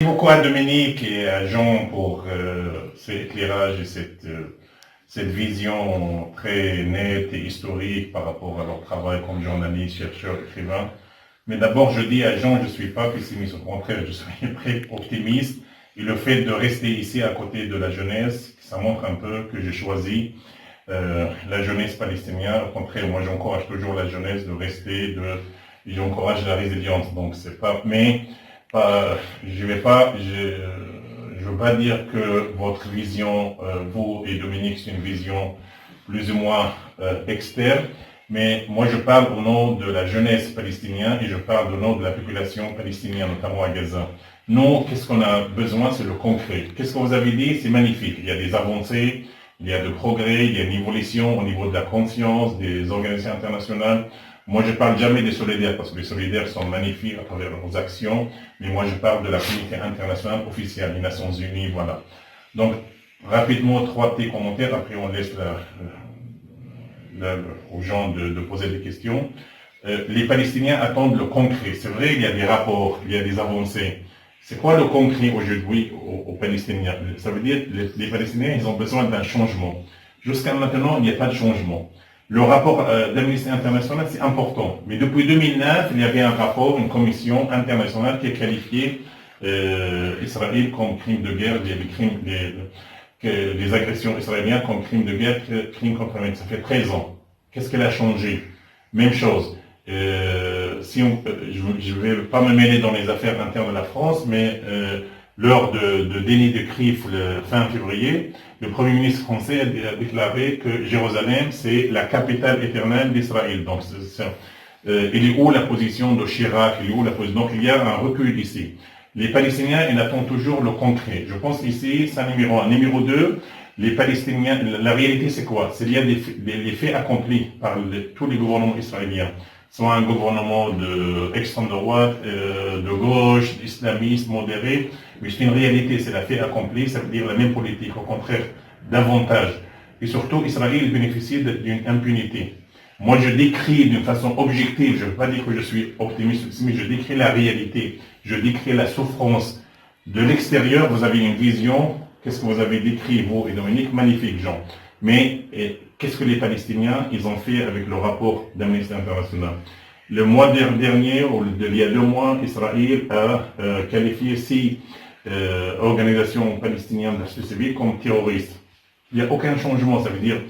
Beaucoup à Dominique et à Jean pour cet éclairage et cette vision très nette et historique par rapport à leur travail comme journaliste, chercheur, écrivain. Mais d'abord, je dis à Jean, je ne suis pas pessimiste, au contraire, je suis très optimiste. Et le fait de rester ici à côté de la jeunesse, ça montre un peu que j'ai choisi la jeunesse palestinienne. Au contraire, moi j'encourage toujours la jeunesse de rester, j'encourage la résilience. Donc c'est pas, mais je veux pas dire que votre vision, vous et Dominique, c'est une vision plus ou moins externe, mais moi je parle au nom de la jeunesse palestinienne et je parle au nom de la population palestinienne, notamment à Gaza. Nous, qu'est-ce qu'on a besoin, c'est le concret. Qu'est-ce que vous avez dit? C'est magnifique. Il y a des avancées, il y a des progrès, il y a une évolution au niveau de la conscience des organisations internationales. Moi, je parle jamais des solidaires parce que les solidaires sont magnifiques à travers leurs actions, mais moi, je parle de la communauté internationale officielle, les Nations Unies, voilà. Donc, rapidement, 3 petits commentaires, après on laisse aux gens de poser des questions. Les Palestiniens attendent le concret. C'est vrai, il y a des rapports, il y a des avancées. C'est quoi le concret aujourd'hui aux Palestiniens? Ça veut dire que les Palestiniens, ils ont besoin d'un changement. Jusqu'à maintenant, il n'y a pas de changement. Le rapport d'Amnesty International, c'est important. Mais depuis 2009, il y avait un rapport, une commission internationale qui a qualifié Israël comme crime de guerre, les agressions israéliennes comme crime de guerre, crime contre l'humanité. Ça fait 13 ans. Qu'est-ce qu'elle a changé? Même chose. Je ne vais pas me mêler dans les affaires internes de la France, mais lors de déni de CRIF le fin février, le Premier ministre français a déclaré que Jérusalem, c'est la capitale éternelle d'Israël. Donc, il est où la position de Chirac? Il est où la position? Donc, il y a un recul ici. Les Palestiniens, ils attendent toujours le concret. Je pense ici, c'est numéro 1. Numéro 2, les Palestiniens, la réalité, c'est quoi? C'est qu'il y a des faits accomplis par tous les gouvernements israéliens. Soit un gouvernement d'extrême droite, de gauche, islamiste, modéré, mais c'est une réalité, c'est la fait accompli, ça veut dire la même politique, au contraire, davantage. Et surtout, Israël bénéficie d'une impunité. Moi, je décris d'une façon objective, je ne veux pas dire que je suis optimiste, mais je décris la réalité, je décris la souffrance. De l'extérieur, vous avez une vision, qu'est-ce que vous avez décrit, vous et Dominique, magnifique, Jean. Mais qu'est-ce que les Palestiniens, ils ont fait avec le rapport d'Amnesty International? Le mois dernier, ou il y a 2 mois, Israël a qualifié 6 organisations palestiniennes de la société civile comme terroristes. Il n'y a aucun changement, ça veut dire